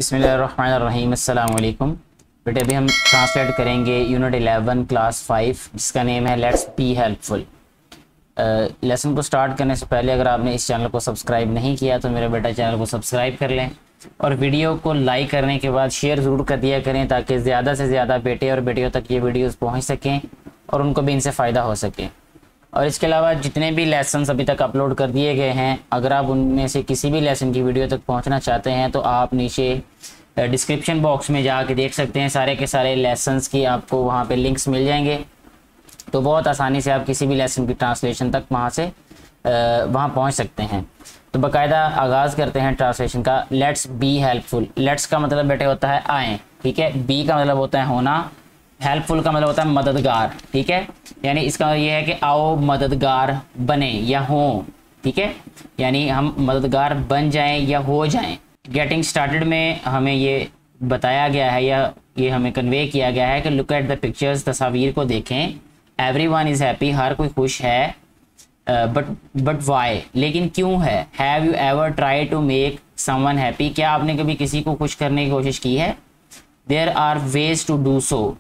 बिस्मिल्लाहिर्रहमानिर्रहीम अस्सलाम वालेकुम। बेटे अभी हम ट्रांसलेट करेंगे यूनिट 11 क्लास 5 जिसका नेम है लेट्स बी हेल्पफुल। लेसन को स्टार्ट करने से पहले अगर आपने इस चैनल को सब्सक्राइब नहीं किया तो मेरे बेटा चैनल को सब्सक्राइब कर लें और वीडियो को लाइक करने के बाद शेयर ज़रूर कर दिया करें ताकि ज़्यादा से ज़्यादा बेटे और बेटियों तक ये वीडियोज़ पहुँच सकें और उनको भी इनसे फ़ायदा हो सके। और इसके अलावा जितने भी लेसन अभी तक अपलोड कर दिए गए हैं, अगर आप उनमें से किसी भी लेसन की वीडियो तक पहुंचना चाहते हैं तो आप नीचे डिस्क्रिप्शन बॉक्स में जाके देख सकते हैं। सारे के सारे लेसन्स की आपको वहां पे लिंक्स मिल जाएंगे, तो बहुत आसानी से आप किसी भी लेसन की ट्रांसलेशन तक वहां पहुंच सकते हैं। तो बाकायदा आगाज़ करते हैं ट्रांसलेशन का। Let's be helpful. लेट्स का मतलब बेटे होता है आएँ, ठीक है। बी का मतलब होता है होना, हेल्पफुल का मतलब होता है मददगार, ठीक है। यानी इसका ये है कि आओ मददगार बने या हों, ठीक है। यानी हम मददगार बन जाएं या हो जाएं। गेटिंग स्टार्टेड में हमें ये बताया गया है या ये हमें कन्वे किया गया है कि लुक एट द पिक्चर्स, तस्वीर को देखें। एवरीवन इज़ हैप्पी, हर कोई खुश है। बट वाई, लेकिन क्यों है। Have you ever try to make someone happy, क्या आपने कभी किसी को खुश करने की कोशिश की है। There are ways to do so,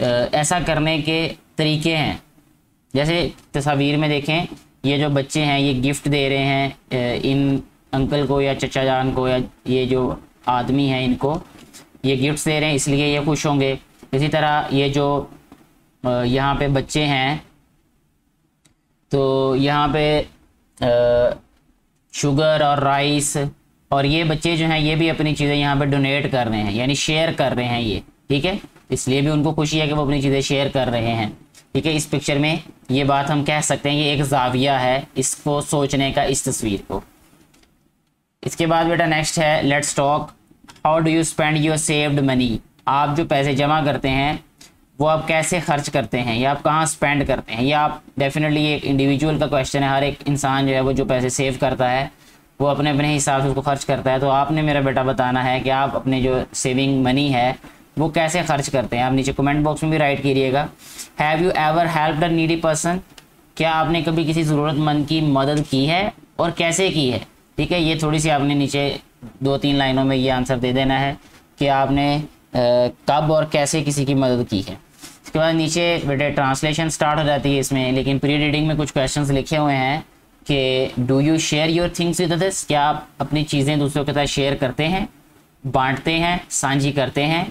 ऐसा करने के तरीके हैं। जैसे तस्वीर में देखें, ये जो बच्चे हैं ये गिफ्ट दे रहे हैं इन अंकल को या चचा जान को, या ये जो आदमी हैं इनको ये गिफ्ट दे रहे हैं इसलिए ये खुश होंगे। इसी तरह ये जो यहाँ पे बच्चे हैं तो यहाँ पे शुगर और राइस, और ये बच्चे जो हैं ये भी अपनी चीज़ें यहाँ पे डोनेट कर रहे हैं यानी शेयर कर रहे हैं ये, ठीक है। इसलिए भी उनको खुशी है कि वो अपनी चीज़ें शेयर कर रहे हैं, ठीक है। इस पिक्चर में ये बात हम कह सकते हैं, ये एक जाविया है इसको सोचने का, इस तस्वीर को। इसके बाद बेटा नेक्स्ट है let's talk. How do you spend your saved money, आप जो पैसे जमा करते हैं वो आप कैसे खर्च करते हैं या आप कहाँ स्पेंड करते हैं। या आप डेफिनेटली एक इंडिविजुअल का क्वेश्चन है, हर एक इंसान जो है वो जो पैसे सेव करता है वो अपने अपने हिसाब से उसको खर्च करता है। तो आपने मेरा बेटा बताना है कि आप अपने जो सेविंग मनी है वो कैसे खर्च करते हैं। आप नीचे कमेंट बॉक्स में भी राइट कीजिएगा। Have you ever helped a needy person, क्या आपने कभी किसी ज़रूरतमंद की मदद की है और कैसे की है, ठीक है। ये थोड़ी सी आपने नीचे 2-3 लाइनों में ये आंसर दे देना है कि आपने कब और कैसे किसी की मदद की है। इसके बाद नीचे बेटे ट्रांसलेशन स्टार्ट हो जाती है इसमें, लेकिन प्री रीडिंग में कुछ क्वेश्चंस लिखे हुए हैं कि do you share your things with others, क्या आप अपनी चीज़ें दूसरों के साथ शेयर करते हैं, बांटते हैं, साझी करते हैं,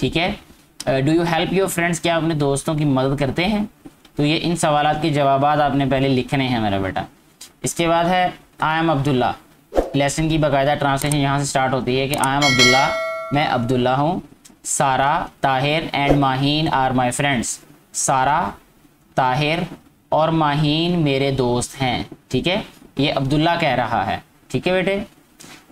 ठीक है। Do you help your friends, क्या अपने दोस्तों की मदद करते हैं। तो ये इन सवालात के जवाब आपने पहले लिखने हैं मेरा बेटा। इसके बाद है आई एम अब्दुल्ला। लेसन की बाकायदा ट्रांसलेशन यहाँ से स्टार्ट होती है कि आई एम अब्दुल्ला, मैं अब्दुल्ला हूँ। Sara, Tahir and Maheen are my friends, Sara, Tahir और माहीन मेरे दोस्त हैं, ठीक है। ये अब्दुल्ला कह रहा है, ठीक है बेटे।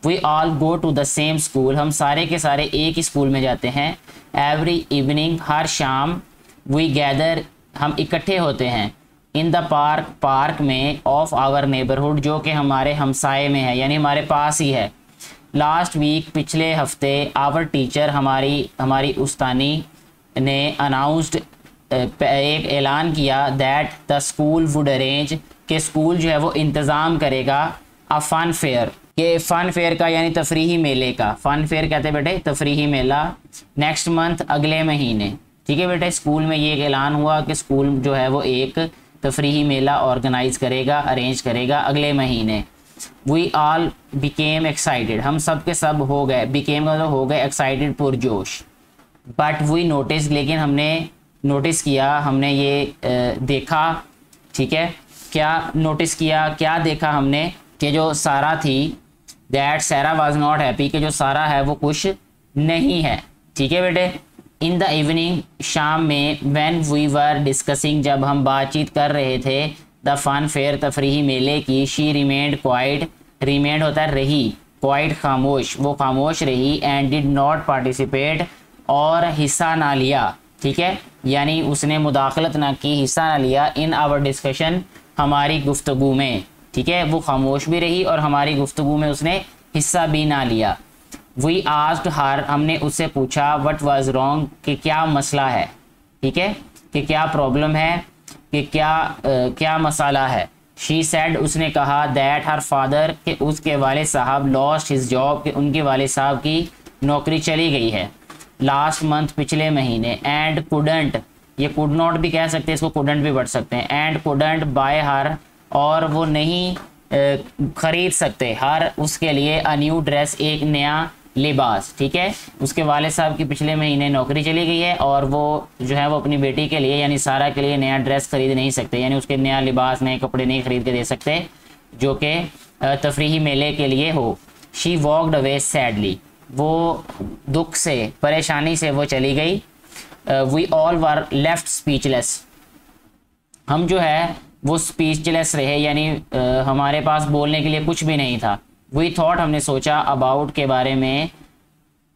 We all go to the same school, हम सारे के सारे एक ही स्कूल में जाते हैं। एवरी इवनिंग, हर शाम। वी गैदर, हम इकट्ठे होते हैं। इन द पार्क, पार्क में। ऑफ आवर नेबरहुड, जो कि हमारे हमसाए में है यानी हमारे पास ही है। लास्ट वीक, पिछले हफ्ते। आवर टीचर, हमारी उस्तानी ने अनाउंस्ड, एक ऐलान किया that the school would arrange, के स्कूल जो है वो इंतज़ाम करेगा अ फन फेयर, के फ़न फेयर का यानी तफरीही मेले का। फ़न फेयर कहते हैं बेटे तफरीही मेला। नेक्स्ट मंथ, अगले महीने, ठीक है बेटे। स्कूल में ये ऐलान हुआ कि स्कूल जो है वो एक तफरीही मेला ऑर्गेनाइज करेगा, अरेंज करेगा अगले महीने। वी ऑल बिकेम एक्साइटेड, हम सब के सब हो गए, बिकेम मतलब हो गए, एक्साइटेड पुरजोश। बट वी नोटिस, लेकिन हमने नोटिस किया, हमने ये देखा, ठीक है। क्या नोटिस किया, क्या देखा हमने कि जो सारा थी, दैट सारा वाज नॉट हैप्पी, कि जो सारा है वो खुश नहीं है, ठीक है बेटे। इन द इवनिंग, शाम में। व्हेन वी वर डिस्कसिंग, जब हम बातचीत कर रहे थे, द फन फेयर, तफरीही मेले की। शी रिमेंड क्वाइट, रिमेंड होता है रही, क्वाइट खामोश, वो खामोश रही। एंड डिड नॉट पार्टिसिपेट, और हिस्सा ना लिया, ठीक है। यानी उसने मुदाखलत ना की, हिस्सा ना लिया। इन आवर डिस्कशन, हमारी गुफ्तगू में, ठीक है। वो खामोश भी रही और हमारी गुफ्तगू में उसने हिस्सा भी ना लिया। वी आस्क्ड हर, हमने उससे पूछा, व्हाट वाज रॉन्ग, कि क्या मसला है, ठीक है, कि क्या प्रॉब्लम है, कि क्या मसाला है। शी सेड, उसने कहा, दैट हर फादर, कि उसके वाले साहब, लॉस्ट हिज जॉब, कि उनके वाले साहब की नौकरी चली गई है लास्ट मंथ पिछले महीने, एंड कुडंट, ये कुड नॉट भी कह सकते हैं, इसको कुडंट भी पढ़ सकते हैं, एंड कुडंट बाय हर, और वो नहीं खरीद सकते हर उसके लिए अ न्यू ड्रेस, एक नया लिबास। ठीक है, उसके वाले साहब की पिछले महीने नौकरी चली गई है और वो जो है वो अपनी बेटी के लिए यानी सारा के लिए नया ड्रेस खरीद नहीं सकते, यानी उसके नया लिबास नए कपड़े नहीं खरीद के दे सकते जो कि तफरीही मेले के लिए हो। शी वॉक्ड अवे सैडली, वो दुख से परेशानी से वो चली गई। We all were left speechless, हम जो है वो स्पीचलेस रहे, यानी हमारे पास बोलने के लिए कुछ भी नहीं था। वी थॉट, हमने सोचा, अबाउट के बारे में,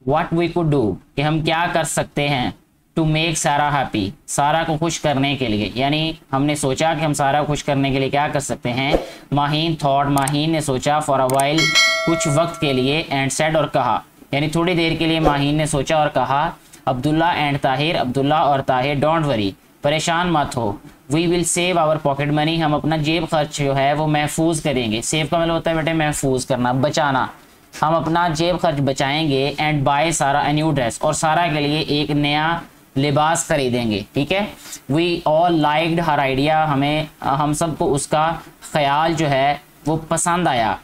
व्हाट वी कुड डू, कि हम क्या कर सकते हैं, टू मेक सारा हैप्पी, सारा को खुश करने के लिए, यानी हमने सोचा कि हम सारा को खुश करने के लिए क्या कर सकते हैं। माहीन थॉट, माहीन ने सोचा, फॉर अ वाइल, कुछ वक्त के लिए, एंड सेड, और कहा, यानी थोड़ी देर के लिए माहीन ने सोचा और कहा, अब्दुल्ला एंड ताहिर, अब्दुल्ला और ताहिर, डोंट वरी, परेशान मत हो, we will save our pocket money, हम अपना जेब खर्च जो है वो महफूज करेंगे। सेव का मतलब होता है बेटे महफूज करना, बचाना, हम अपना जेब खर्च बचाएंगे। एंड बाय सारा अ न्यू ड्रेस, और सारा के लिए एक नया लिबास खरीदेंगे। ठीक है, we all liked her idea, हम सबको उसका ख्याल जो है वो पसंद आया।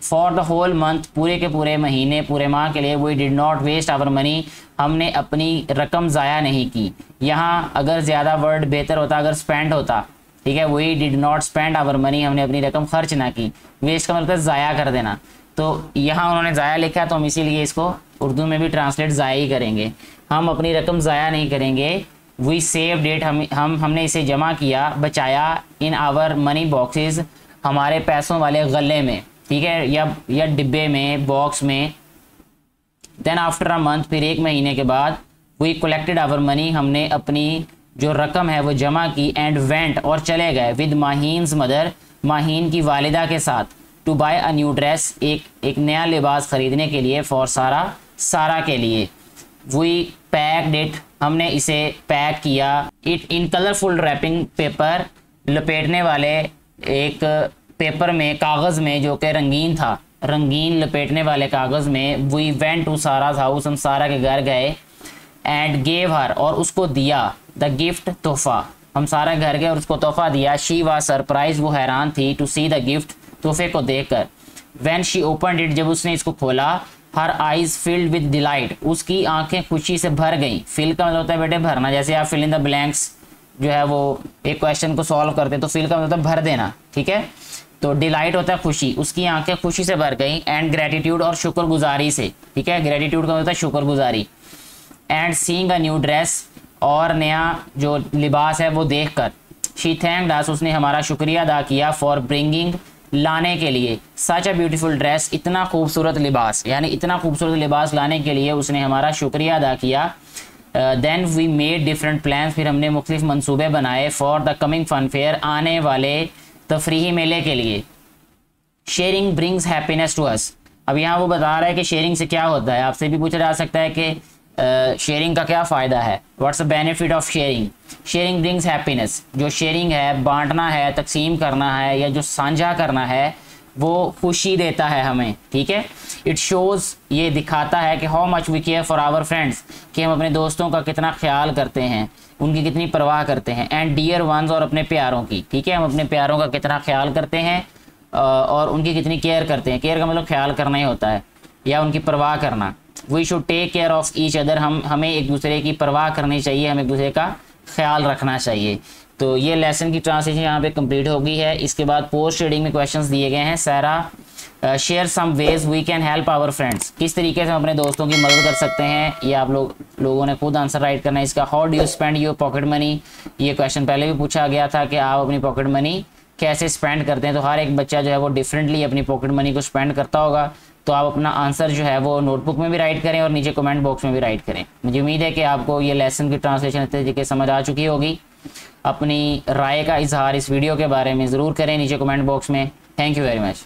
फॉर द होल मंथ, पूरे के पूरे महीने, पूरे माह के लिए, we did not waste our money, हमने अपनी रकम ज़ाया नहीं की। यहाँ अगर ज़्यादा वर्ड बेहतर होता अगर स्पेंड होता। ठीक है, we did not spend our money, हमने अपनी रकम खर्च ना की। वेस्ट का मतलब है ज़ाया कर देना, तो यहाँ उन्होंने ज़ाया लिखा तो हम इसीलिए इसको उर्दू में भी ट्रांसलेट ज़ाया ही करेंगे। हम अपनी रकम ज़ाया नहीं करेंगे। वी सेव डेट, हमने इसे जमा किया, बचाया, इन आवर मनी बॉक्सेस, हमारे पैसों वाले गले में। ठीक है, या डिब्बे में, बॉक्स में। देन आफ्टर अ मंथ, फिर एक महीने के बाद, वी कलेक्टेड आवर मनी, हमने अपनी जो रकम है वो जमा की। एंड वेंट, और चले गए, विद माहीन्स मदर, माहीन की वालिदा के साथ, to buy a new dress, एक नया लिबास खरीदने के लिए, फॉर सारा, सारा के लिए। वी पैक्ड इट, हमने इसे पैक किया। It in colourful wrapping paper, लपेटने वाले एक पेपर में, कागज़ में जो कि रंगीन था, रंगीन लपेटने वाले कागज़ में। वी वेंट टू साराज हाउस, हम सारा के घर गए। एंड गेव हर, और उसको दिया, द गिफ्ट, तोहफा, हम सारा घर गए और उसको तोहफा दिया। शी वाज सरप्राइज, वो हैरान थी, टू सी द गिफ्ट, तोहफे को देखकर। व्हेन शी ओपनड इट, जब उसने इसको खोला, her eyes filled with delight, उसकी आंखें खुशी से भर गईं। फिल का मतलब होता है बेटे भरना, जैसे आप फिल इन द ब्लैंक्स जो है वो एक क्वेश्चन को सॉल्व करते हैं तो फिल का मतलब भर देना। ठीक है, तो डिलाइट होता है खुशी, उसकी आंखें खुशी से भर गई। एंड ग्रेटिट्यूड, और शुक्रगुजारी से। ठीक है, ग्रेटिट्यूड का मतलब शुक्रगुजारी। And seeing a new dress, और नया जो लिबास है वो देखकर। शी थैंक्ड अस, उसने हमारा शुक्रिया अदा किया। फॉर ब्रिंगिंग, लाने के लिए। सच अ ब्यूटीफुल ड्रेस, इतना खूबसूरत लिबास, यानी इतना खूबसूरत लिबास लाने के लिए उसने हमारा शुक्रिया अदा किया। Then we made different plans, फिर हमने मुख्तलिफ मंसूबे बनाए। For the coming fun fair, आने वाले तफरीही मेले के लिए। Sharing brings happiness to us, अब यहाँ वो बता रहा है कि शेयरिंग से क्या होता है। आपसे भी पूछा जा सकता है कि शेयरिंग का क्या फ़ायदा है, what's the benefit of sharing. Sharing brings happiness, जो शेयरिंग है, बांटना है, तकसीम करना है, या जो साझा करना है, वो खुशी देता है हमें। ठीक है, इट शोज़, ये दिखाता है कि how much we care for our friends, कि हम अपने दोस्तों का कितना ख्याल करते हैं, उनकी कितनी परवाह करते हैं। एंड डियर वंस, और अपने प्यारों की। ठीक है, हम अपने प्यारों का कितना ख्याल करते हैं और उनकी कितनी केयर करते हैं। केयर का मतलब ख्याल करना ही होता है, या उनकी परवाह करना। We should take care of each other, हमें एक दूसरे की परवाह करनी चाहिए, हमें एक दूसरे का ख्याल रखना चाहिए। तो ये लेसन की ट्रांसलेशन यहाँ पे कंप्लीट हो गई है। इसके बाद पोस्ट रीडिंग में क्वेश्चंस दिए गए हैं। Sara share some ways we can help our friends, किस तरीके से हम अपने दोस्तों की मदद कर सकते हैं, ये आप लोगों ने खुद आंसर राइट करना है इसका। How do you spend your pocket money, ये क्वेश्चन पहले भी पूछा गया था कि आप अपनी पॉकेट मनी कैसे स्पेंड करते हैं। तो हर एक बच्चा जो है वो डिफरेंटली अपनी पॉकेट मनी को स्पेंड करता होगा। तो आप अपना आंसर जो है वो नोटबुक में भी राइट करें और नीचे कमेंट बॉक्स में भी राइट करें। मुझे उम्मीद है कि आपको ये लेसन की ट्रांसलेशन अच्छे तरीके से समझ आ चुकी होगी। अपनी राय का इजहार इस वीडियो के बारे में ज़रूर करें नीचे कमेंट बॉक्स में। Thank you very much.